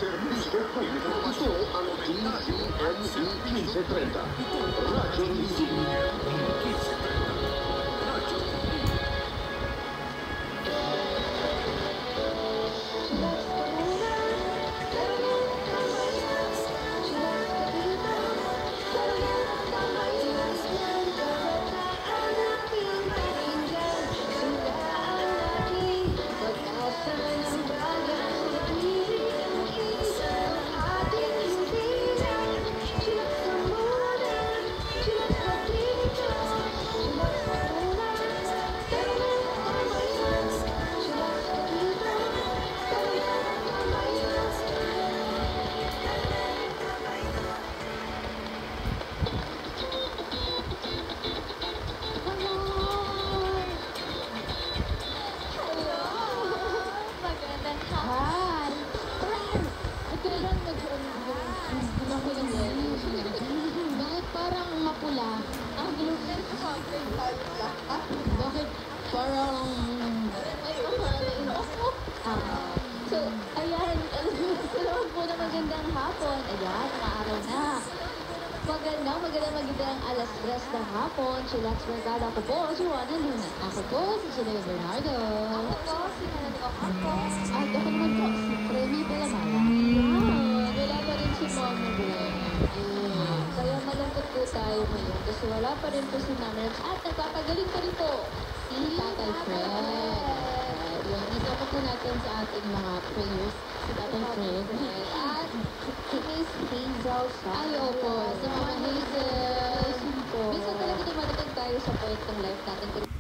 serbisyo público. Ito ang DZME 1530. Radyo Lizzie. Bakit parang mapula? Ang gluten sa bakit parang... So, ayan, salamat po na magandang hapon. Ayan, maaraw na. Magandang alas 3 ng hapon. Chillax Mercado. Ako po, si Juana Luna. Ako po, si Chile Bernardo. Ako po, si Nanago Marco. At ako naman po, si Premi Palamala. Wala pa rin si Mama Gwen. Kaya malungkot po tayo ngayon kasi wala pa rin po si Mama Gwen. At nagpapagaling pa rin po Si Tatay Fred. Yun, isama po natin sa ating mga prayers si Tatay Fred. At si Miss Hazel Sa. Ay, opo, sa Mama Hazel. Minsan talaga dumadating tayo sa point ng life natin.